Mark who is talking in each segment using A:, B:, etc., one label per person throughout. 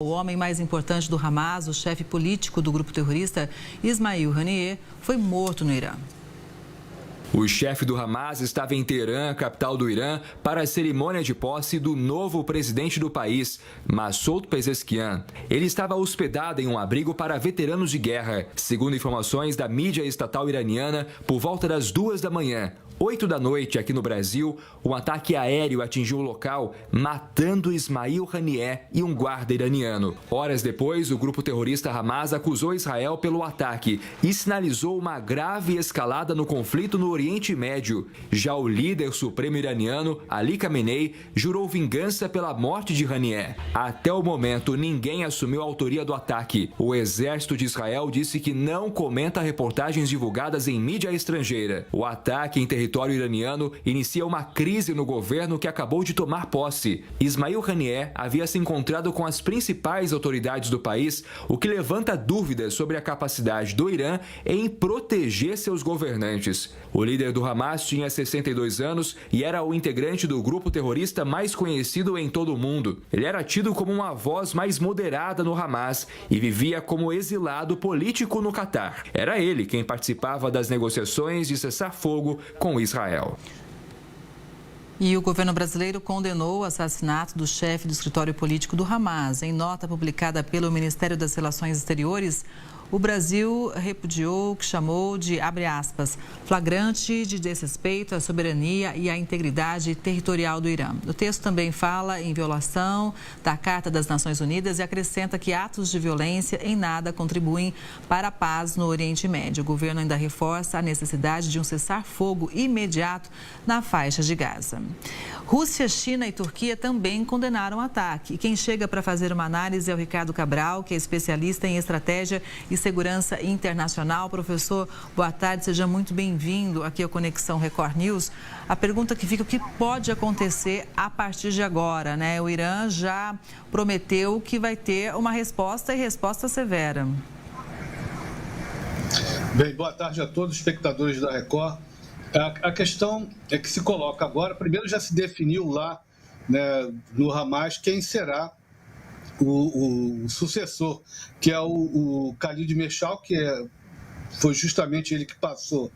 A: O homem mais importante do Hamas, o chefe político do grupo terrorista Ismail Haniyeh, foi morto no Irã.
B: O chefe do Hamas estava em Teherã, capital do Irã, para a cerimônia de posse do novo presidente do país, Massoud Pezeshkian. Ele estava hospedado em um abrigo para veteranos de guerra. Segundo informações da mídia estatal iraniana, por volta das 2 da manhã, 8 da noite aqui no Brasil, um ataque aéreo atingiu o local, matando Ismail Haniyeh e um guarda iraniano. Horas depois, o grupo terrorista Hamas acusou Israel pelo ataque e sinalizou uma grave escalada no conflito no Oriente Médio. Já o líder supremo iraniano, Ali Khamenei, jurou vingança pela morte de Haniyeh. Até o momento, ninguém assumiu a autoria do ataque. O exército de Israel disse que não comenta reportagens divulgadas em mídia estrangeira. O ataque em território iraniano inicia uma crise no governo que acabou de tomar posse. Ismail Haniyeh havia se encontrado com as principais autoridades do país, o que levanta dúvidas sobre a capacidade do Irã em proteger seus governantes. O líder do Hamas tinha 62 anos e era o integrante do grupo terrorista mais conhecido em todo o mundo. Ele era tido como uma voz mais moderada no Hamas e vivia como exilado político no Catar. Era ele quem participava das negociações de cessar-fogo com Israel.
A: E o governo brasileiro condenou o assassinato do chefe do escritório político do Hamas. Em nota publicada pelo Ministério das Relações Exteriores, o Brasil repudiou o que chamou de, abre aspas, flagrante de desrespeito à soberania e à integridade territorial do Irã. O texto também fala em violação da Carta das Nações Unidas e acrescenta que atos de violência em nada contribuem para a paz no Oriente Médio. O governo ainda reforça a necessidade de um cessar-fogo imediato na faixa de Gaza. Rússia, China e Turquia também condenaram o ataque. E quem chega para fazer uma análise é o Ricardo Cabral, que é especialista em estratégia e segurança internacional. Professor, boa tarde, seja muito bem-vindo aqui ao Conexão Record News. A pergunta que fica, o que pode acontecer a partir de agora, né? O Irã já prometeu que vai ter uma resposta e resposta severa.
C: Bem, boa tarde a todos os espectadores da Record. A questão é que se coloca agora, primeiro já se definiu lá, né, no Hamas quem será o sucessor, que é o Khalid Meshal, que foi justamente ele que passou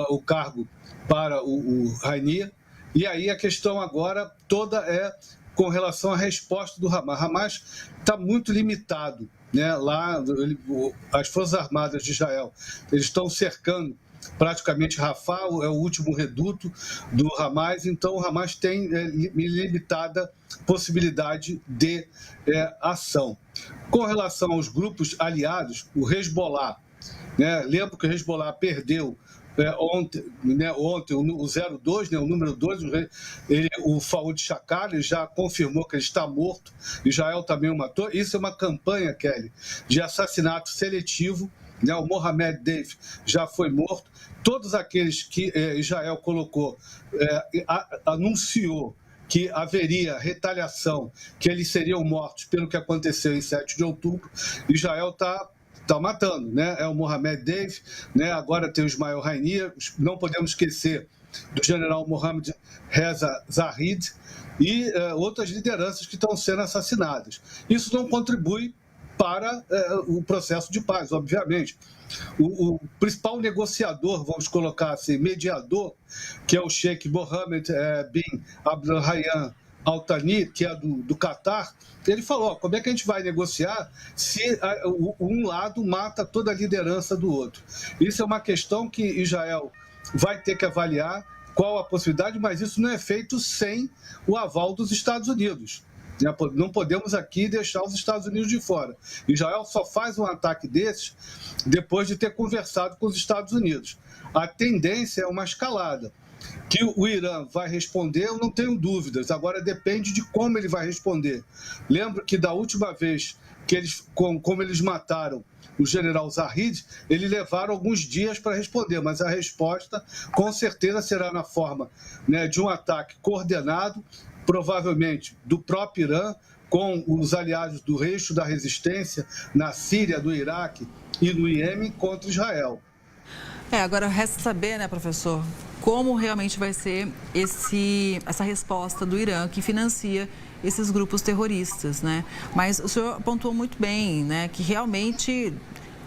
C: o cargo para o Haniyeh. E aí a questão agora toda é com relação à resposta do Hamas. Hamas está muito limitado, né? Lá, as Forças Armadas de Israel, eles estão cercando praticamente Rafah, é o último reduto do Hamas, então o Hamas tem limitada possibilidade de ação. Com relação aos grupos aliados, o Hezbollah, né, lembro que o Hezbollah perdeu ontem o 02, né, o número 2, o Faoud Shakar, ele já confirmou que ele está morto, Israel também o matou. Isso é uma campanha, Kelly, de assassinato seletivo, né, o Mohamed Deif já foi morto. Todos aqueles que Israel colocou, anunciou que haveria retaliação, que eles seriam mortos pelo que aconteceu em 7 de outubro, Israel está matando, né? É o Mohamed Deif, né? Agora tem o Ismail Haniyeh, não podemos esquecer do general Mohamed Reza Zahid e outras lideranças que estão sendo assassinadas. Isso não contribui para o processo de paz, obviamente. O principal negociador, vamos colocar assim, mediador, que é o Sheikh Mohammed bin Abdulrahman Al Thani, que é do Catar, ele falou, como é que a gente vai negociar se um lado mata toda a liderança do outro? Isso é uma questão que Israel vai ter que avaliar qual a possibilidade, mas isso não é feito sem o aval dos Estados Unidos. Não podemos aqui deixar os Estados Unidos de fora. Israel só faz um ataque desses depois de ter conversado com os Estados Unidos. A tendência é uma escalada. Que o Irã vai responder, eu não tenho dúvidas. Agora depende de como ele vai responder. Lembro que da última vez que como eles mataram o general Zahid, eles levaram alguns dias para responder, mas a resposta com certeza será na forma, né, de um ataque coordenado, provavelmente do próprio Irã, com os aliados do Eixo da Resistência na Síria, no Iraque e no Iêmen contra Israel.
A: Agora resta saber, né, professor, como realmente vai ser essa resposta do Irã, que financia esses grupos terroristas, né? Mas o senhor pontuou muito bem, né, que realmente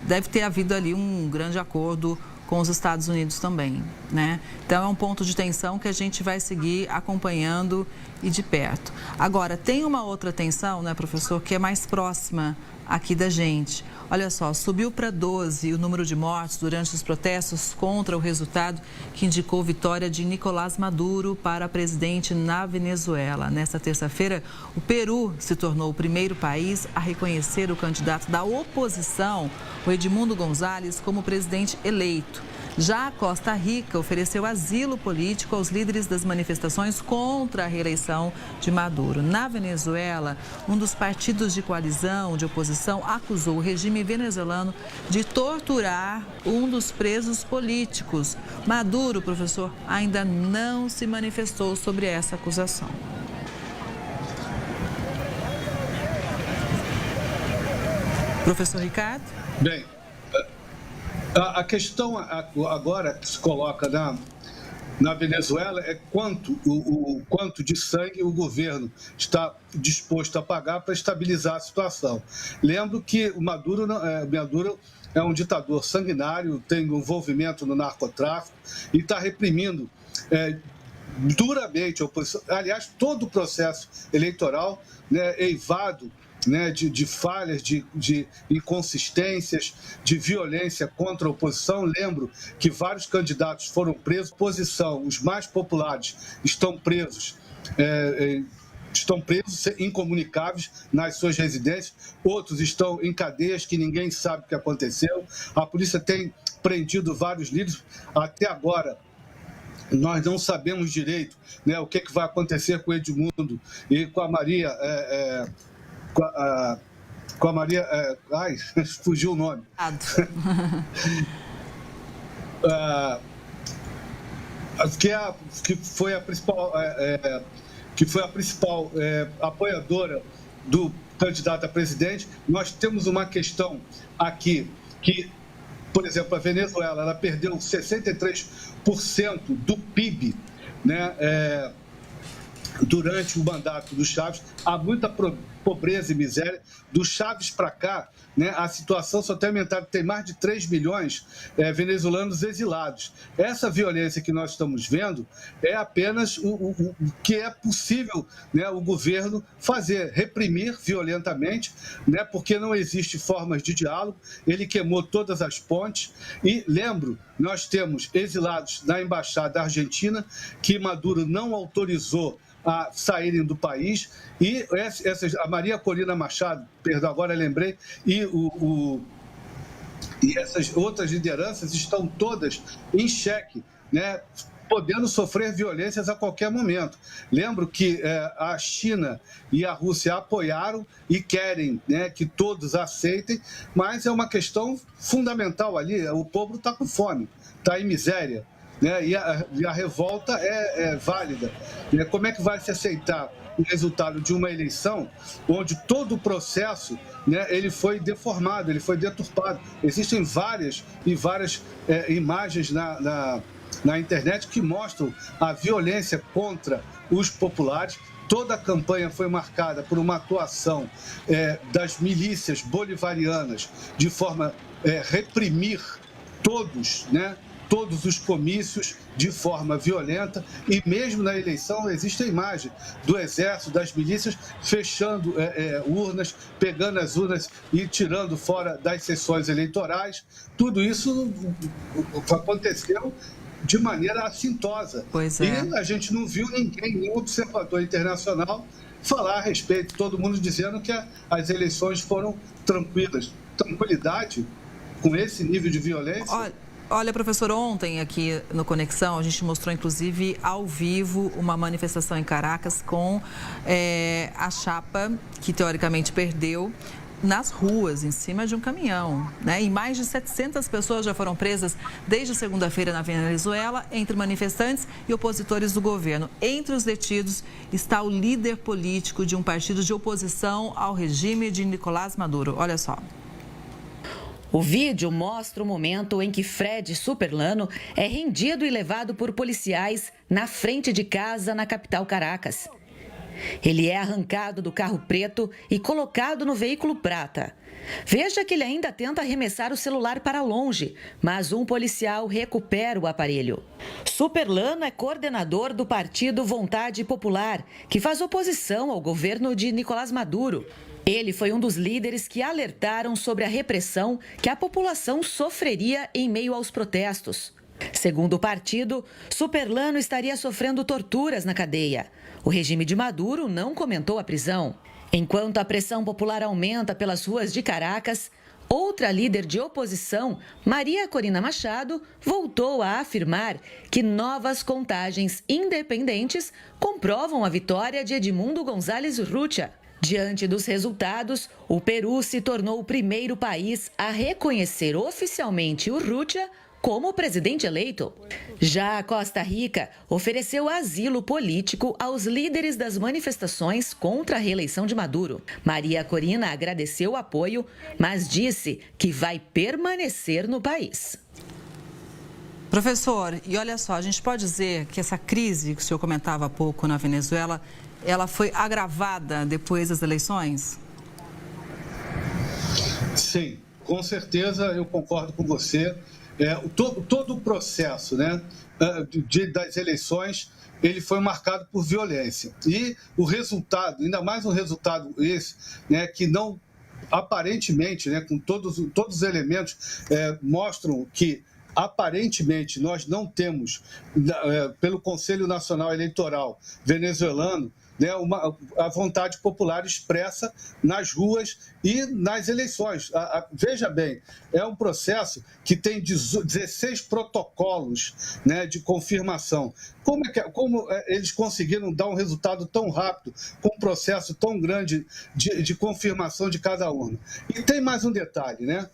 A: deve ter havido ali um grande acordo com os Estados Unidos também, né? Então, é um ponto de tensão que a gente vai seguir acompanhando e de perto. Agora, tem uma outra tensão, né, professor, que é mais próxima aqui da gente. Olha só, subiu para 12 o número de mortes durante os protestos contra o resultado que indicou vitória de Nicolás Maduro para presidente na Venezuela. Nesta terça-feira, o Peru se tornou o primeiro país a reconhecer o candidato da oposição, o Edmundo González, como presidente eleito. Já a Costa Rica ofereceu asilo político aos líderes das manifestações contra a reeleição de Maduro. Na Venezuela, um dos partidos de coalizão de oposição acusou o regime venezuelano de torturar um dos presos políticos. Maduro, professor, ainda não se manifestou sobre essa acusação. Professor Ricardo?
C: Bem, a questão agora que se coloca na Venezuela é o quanto de sangue o governo está disposto a pagar para estabilizar a situação. Lembro que o Maduro é um ditador sanguinário, tem envolvimento no narcotráfico e está reprimindo duramente a oposição. Aliás, todo o processo eleitoral, né, é eivado, né, de falhas, de inconsistências, de violência contra a oposição. Lembro que vários candidatos foram presos. Oposição, os mais populares, estão presos incomunicáveis nas suas residências. Outros estão em cadeias que ninguém sabe o que aconteceu. A polícia tem prendido vários líderes. Até agora, nós não sabemos direito, né, o que vai acontecer com o Edmundo e com a Maria... com a Maria... fugiu o nome. Que foi a principal apoiadora do candidato a presidente. Nós temos uma questão aqui que, por exemplo, a Venezuela, ela perdeu 63% do PIB, né, durante o mandato do Chávez. Há muita pobreza e miséria. Do Chávez para cá, né, a situação só tem aumentado. Tem mais de 3 milhões venezuelanos exilados. Essa violência que nós estamos vendo é apenas o que é possível, né, o governo fazer, reprimir violentamente, né, porque não existe formas de diálogo. Ele queimou todas as pontes. E lembro, nós temos exilados na Embaixada Argentina, que Maduro não autorizou a saírem do país, e a Maria Corina Machado, perdão, agora lembrei, e essas outras lideranças estão todas em xeque, né, podendo sofrer violências a qualquer momento. Lembro que a China e a Rússia apoiaram e querem, né, que todos aceitem, mas é uma questão fundamental ali. O povo está com fome, está em miséria, né? E a revolta é válida. Como é que vai se aceitar o resultado de uma eleição onde todo o processo, né, ele foi deformado, ele foi deturpado? Existem várias imagens na internet que mostram a violência contra os populares. Toda a campanha foi marcada por uma atuação das milícias bolivarianas de forma a reprimir todos, né, todos os comícios de forma violenta, e mesmo na eleição existe a imagem do exército, das milícias, fechando urnas, pegando as urnas e tirando fora das sessões eleitorais. Tudo isso aconteceu de maneira assintosa.
A: Pois é.
C: E a gente não viu nenhum observador internacional falar a respeito, todo mundo dizendo que as eleições foram tranquilas. Tranquilidade com esse nível de violência?
A: Olha, professor, ontem aqui no Conexão, a gente mostrou, inclusive, ao vivo, uma manifestação em Caracas com a chapa que, teoricamente, perdeu nas ruas, em cima de um caminhão, né? E mais de 700 pessoas já foram presas desde segunda-feira na Venezuela, entre manifestantes e opositores do governo. Entre os detidos está o líder político de um partido de oposição ao regime de Nicolás Maduro. Olha só.
D: O vídeo mostra o momento em que Fred Superlano é rendido e levado por policiais na frente de casa na capital Caracas. Ele é arrancado do carro preto e colocado no veículo prata. Veja que ele ainda tenta arremessar o celular para longe, mas um policial recupera o aparelho. Superlano é coordenador do partido Vontade Popular, que faz oposição ao governo de Nicolás Maduro. Ele foi um dos líderes que alertaram sobre a repressão que a população sofreria em meio aos protestos. Segundo o partido, Superlano estaria sofrendo torturas na cadeia. O regime de Maduro não comentou a prisão. Enquanto a pressão popular aumenta pelas ruas de Caracas, outra líder de oposição, Maria Corina Machado, voltou a afirmar que novas contagens independentes comprovam a vitória de Edmundo González Urrutia. Diante dos resultados, o Peru se tornou o primeiro país a reconhecer oficialmente Urrutia como presidente eleito. Já a Costa Rica ofereceu asilo político aos líderes das manifestações contra a reeleição de Maduro. Maria Corina agradeceu o apoio, mas disse que vai permanecer no país.
A: Professor, e olha só, a gente pode dizer que essa crise que o senhor comentava há pouco na Venezuela, ela foi agravada depois das eleições?
C: Sim, com certeza eu concordo com você. Todo o processo, né, das eleições, ele foi marcado por violência. E o resultado, ainda mais um resultado esse, né, que não, aparentemente, né, com todos os elementos, mostram que, aparentemente, nós não temos, pelo Conselho Nacional Eleitoral venezuelano, né, a vontade popular expressa nas ruas e nas eleições. Veja bem, é um processo que tem 16 protocolos, né, de confirmação. Como eles conseguiram dar um resultado tão rápido, com um processo tão grande de confirmação de cada urna? E tem mais um detalhe, né?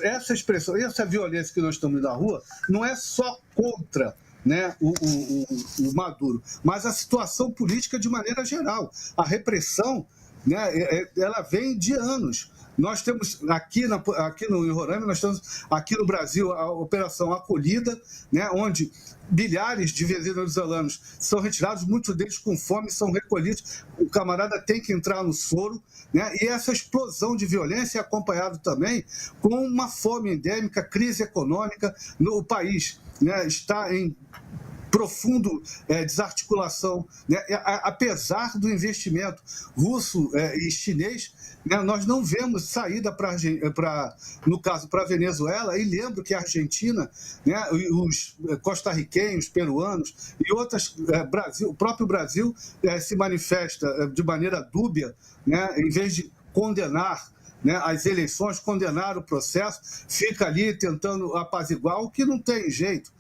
C: Essa expressão, essa violência que nós estamos na rua, não é só contra, né, o Maduro, mas a situação política de maneira geral. A repressão, né, ela vem de anos. Nós temos aqui no Roraima, nós temos aqui no Brasil a Operação Acolhida, né, onde milhares de venezuelanos são retirados, muitos deles com fome, são recolhidos, o camarada tem que entrar no soro, né, e essa explosão de violência é acompanhada também com uma fome endêmica, crise econômica no país, né, está em profundo desarticulação, né? Apesar do investimento russo e chinês, né, nós não vemos saída no caso, para a Venezuela, e lembro que a Argentina, né, os costarriquenhos, peruanos e outras, o próprio Brasil se manifesta de maneira dúbia, né, em vez de condenar, né, as eleições, condenar o processo, fica ali tentando apaziguar, o que não tem jeito.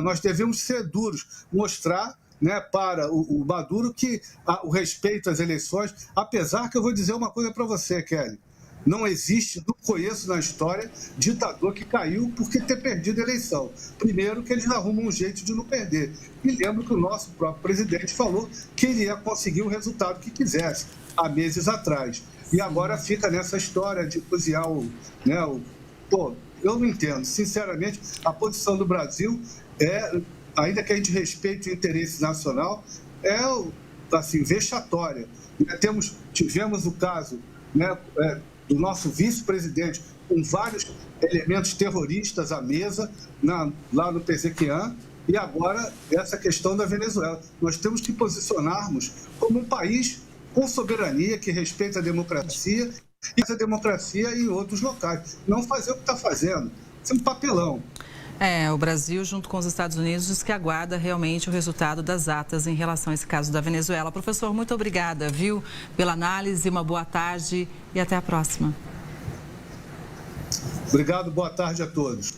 C: Nós devemos ser duros, mostrar, né, para o Maduro que o respeito às eleições, apesar que eu vou dizer uma coisa para você, Kelly, não existe, não conheço na história, ditador que caiu porque ter perdido a eleição. Primeiro que eles arrumam um jeito de não perder. E lembro que o nosso próprio presidente falou que ele ia conseguir o resultado que quisesse, há meses atrás. E agora fica nessa história de cozinhar Pô, eu não entendo. Sinceramente, a posição do Brasil ainda que a gente respeite o interesse nacional, assim, vexatória. Tivemos o caso, né, do nosso vice-presidente com vários elementos terroristas à mesa, lá no Pezequian, e agora essa questão da Venezuela. Nós temos que posicionarmos como um país com soberania, que respeita a democracia e a democracia em outros locais. Não fazer o que está fazendo. Isso é um papelão.
A: O Brasil, junto com os Estados Unidos, diz que aguarda realmente o resultado das atas em relação a esse caso da Venezuela. Professor, muito obrigada, viu, pela análise, uma boa tarde e até a próxima.
C: Obrigado, boa tarde a todos.